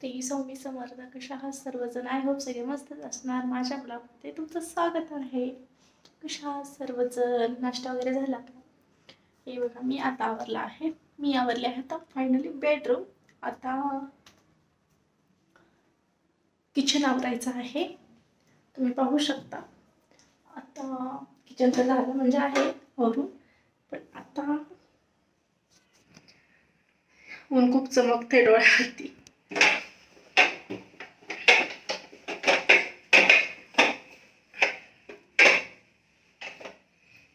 श्री स्वामी समर्थ. कशा आहात सर्वजण? आय होप सगळे मस्तच असणार. माझ्या ब्लॉगमध्ये तुमचं स्वागत आहे. कशा आहात सर्वजण? नाश्ता वगैरे झाला का? हे बघा, मी आता आवरला आहे. मी आवरले आहे आता फायनली बेडरूम. आता किचन आवरायचं आहे. तुम्ही पाहू शकता. आता किचन तर झालं म्हणजे आहे वरून, पण आता ऊन खूप चमकते डोळ्यावरती.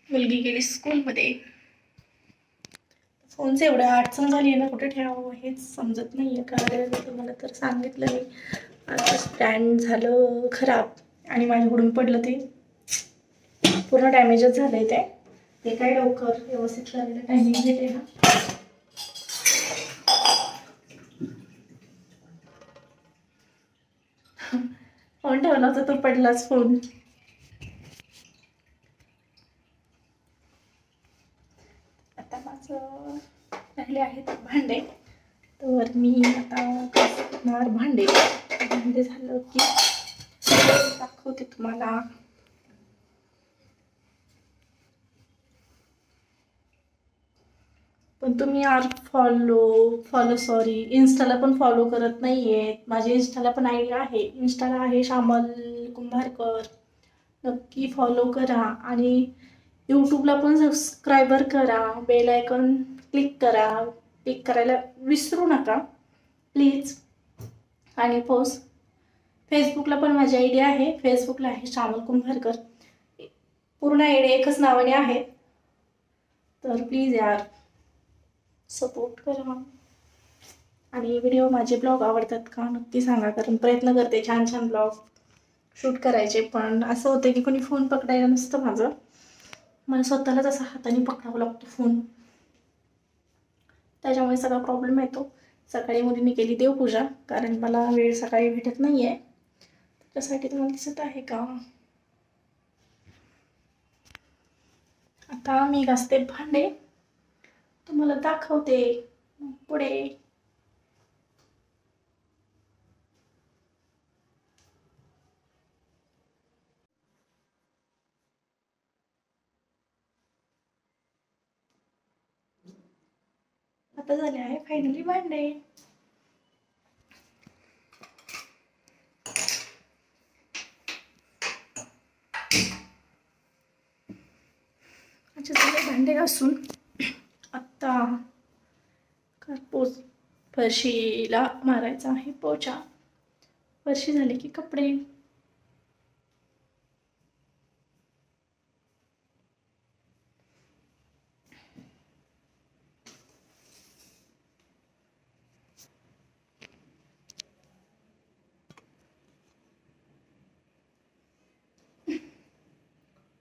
मुलगी गेली स्कूलमध्ये. फोनचं एवढं अडचण झाली आहे ना, कुठे ठेवावं हेच समजत नाही आहे. कारण तुम्हाला तर सांगितलं मी, आता स्टँड झालं खराब आणि माझ्याकडून पडलं, ते पूर्ण डॅमेजच झालं आहे. ते काय लवकर व्यवस्थित करायला टायमिंग घेते ना. फोन ठेवला होता तो पडलाच फोन. आता माझं राहिले आहेत भांडे, तर मी आता घासणार भांडे. भांडे झालं की दाखवते तुम्हाला. पण तुम्ही यार सॉरी इन्स्टाला पण फॉलो करत नाहीये. माझ्या इन्स्टाला पण आयडी आहे, इन्स्टाला आहे श्यामल कुंभारकर. नक्की फॉलो करा आणि यूट्यूबला पण सबस्क्रायबर करा. बेल आयकॉन क्लिक करायला विसरू नका प्लीज. आणि फेसबुकला पण माझी आयडी आहे. फेसबुकला आहे श्यामल कुंभारकर. पूर्ण आयडी एकच नावाने आहे, तर प्लीज यार सपोर्ट करा. आणि व्हिडिओ माझे ब्लॉग आवडतात का नक्की सांगा, कारण प्रयत्न करते छान छान ब्लॉग शूट करायचे. पण असं होतं की कोणी फोन पकडायला नसतं माझं, मला स्वतःलाच असं हाताने पकडावं लागतो फोन, त्याच्यामुळे सगळा प्रॉब्लेम येतो. सकाळी मुलीने केली देवपूजा, कारण मला वेळ सकाळी भेटत नाही आहे. त्यासाठी तुम्हाला दिसत आहे का. आता मी घासते भांडे, तुम्हाला दाखवते पुढे. आता झाले आहे फायनली भांडे. अच्छा, झाले भांडे घासून. आत्ता फरशीला मारायचा आहे पोचा. फरशी झाली की कपडे.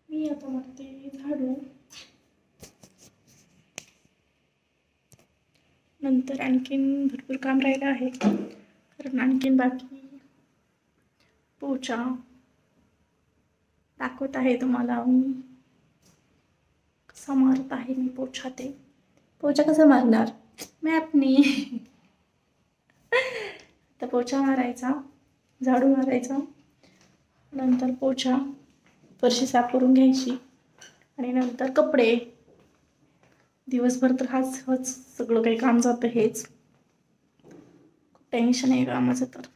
मी आता मारते झाडू. नंतर आणखीन भरपूर काम राहिलं आहे, कारण आणखीन बाकी पोचा दाखवत आहे तुम्हाला मी कसा मारत आहे मी पोछा. ते पोछा कसा मारणार मॅपनी. आता पोछा मारायचा, झाडू मारायचा, नंतर पोछा, फरशी साफ करून घ्यायची आणि नंतर कपडे. दिवसभर तर हाच सगळं काही काम जातं. हेच खूप टेन्शन आहे कामाचं. तर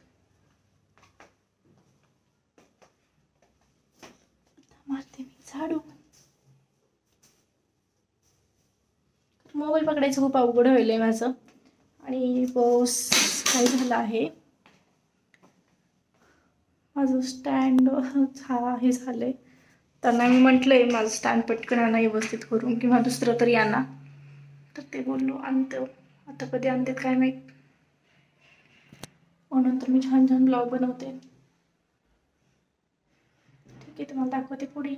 मारते मी झाडू. मोबाईल पकडायचं खूप अवघड व्हायलंय माझं. आणि पाऊस काय झाला आहे, माझं स्टँड हे झालंय. त्यांना मी म्हटलंय माझं स्टँड पटकन आणा व्यवस्थित करून, किंवा दुसरं तरी आणा. तर ते बोललो आणतो. आता कधी आणते काय माहीत. म्हणून तर मी छान छान ब्लॉग बनवते. ठीक आहे, तुम्हाला दाखवते पुढे.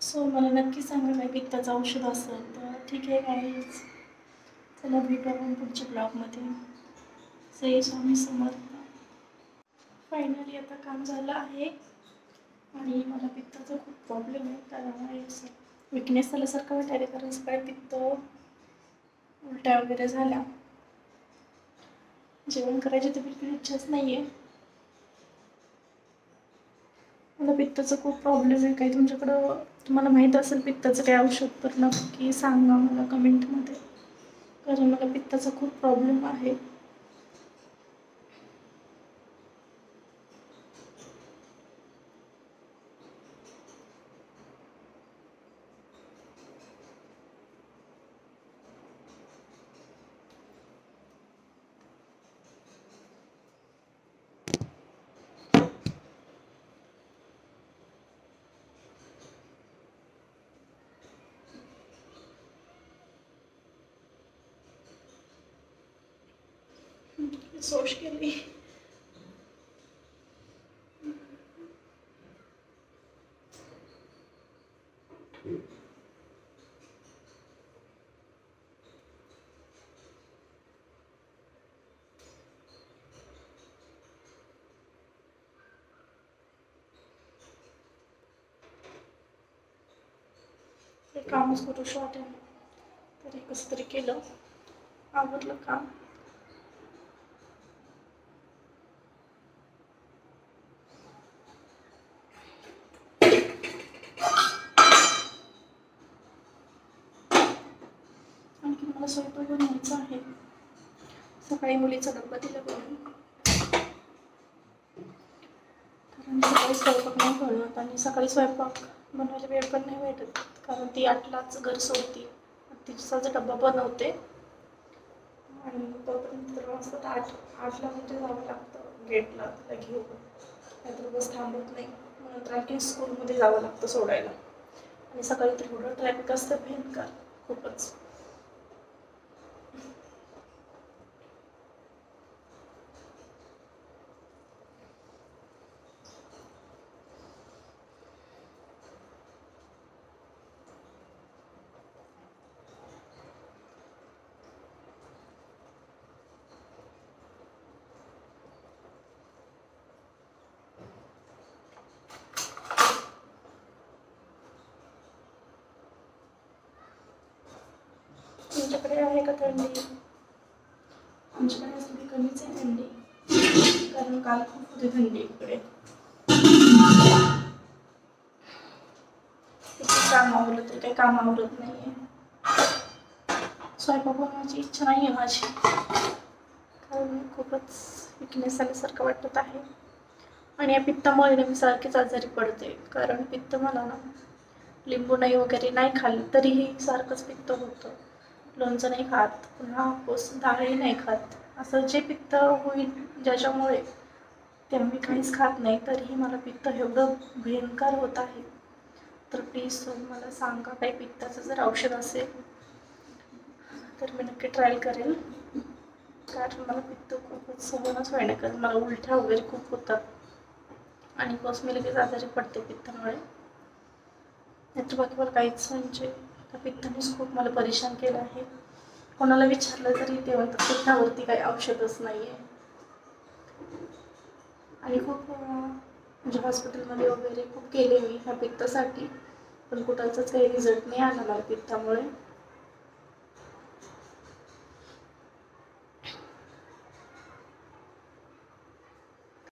सो मला नक्की सांगा काय पित्ताचं औषध असेल तर. ठीक आहे गाईज, चला भेटू आपण पुढच्या ब्लॉगमध्ये. श्री स्वामी समर्थ. फायनली आता काम झालं आहे आणि मला पित्ताचा खूप प्रॉब्लेम आहे, त्यामुळे विकनेस झाल्यासारखं वाटायला, कारण सकाळी पित्त उलट्या वगैरे झाल्या. जेवण करायची तर बिलकुल इच्छाच नाही आहे. मला पित्ताचा खूप प्रॉब्लेम आहे. काही तुमच्याकडं तुम्हाला माहीत असेल पित्ताचं काही औषध तर नक्की सांगा मला कमेंटमध्ये, कारण मला पित्ताचा खूप प्रॉब्लेम आहे. सोश केली. ते कामच करूशी वाटेल, तरी कसं तरी केलं, आवडलं काम. आणखी मला स्वयंपाक बनवायचा आहे. सकाळी मुलीचा डब्बा दिला बनवून, कारण सकाळी स्वयंपाक नाही बनवत आणि सकाळी स्वयंपाक बनवायला वेळ पण नाही भेटत, कारण ती 8लाच घर सोडती. तिचाच डब्बा बनवते आणि तोपर्यंत तर वाजतात 8ला म्हणजे जावं लागतं गेटला तिला घेऊन, नाहीतर बस थांबत नाही. नंतर आणखी स्कूलमध्ये जावं लागतं सोडायला. आणि सकाळी तर एवढं ट्रॅफिक असतं भयंकर, खूपच. तुमच्याकडे आहे का थंडी? आमच्याकडे थोडी कमीच आहे थंडी, कारण काल खूप होती थंडी इकडे. किती काम आवरलं तरी काही काम आवरत नाही आहे. स्वयंपाक बनवायची इच्छा नाही आहे माझी, कारण खूपच विकनेस आल्यासारखं वाटत आहे. आणि या पित्तामुळे मी सारखीच आजारी पडते, कारण पित्त मला ना लिंबू नाही वगैरे नाही खाल्लं तरीही सारखंच पित्त होतं. लोणचं नाही खात, पुन्हा डाळही नाही खात, असं जे पित्त होईल ज्याच्यामुळे तेव्हा मी काहीच खात नाही, तरीही मला पित्त एवढं भयंकर होत आहे. तर प्लीज तुम्ही मला सांगा, काही पित्ताचं जर औषध असेल तर मी नक्की ट्राय करेल, कारण मला पित्त खूपच सहनच व्हायला, कारण मला उलट्या वगैरे खूप होतात आणि बस मी लगेच आजारी पडते पित्तामुळे. नाहीतर बाकी मला काहीच म्हणजे त्या पित्तानेच खूप मला परेशान केलं आहे. कोणाला विचारलं तरी ते म्हणतात पित्तावरती काही औषधच नाही आहे. आणि खूप म्हणजे हॉस्पिटलमध्ये वगैरे खूप केले मी ह्या पित्तासाठी, पण कुठलचाच काही रिझल्ट नाही आला मला पित्तामुळे.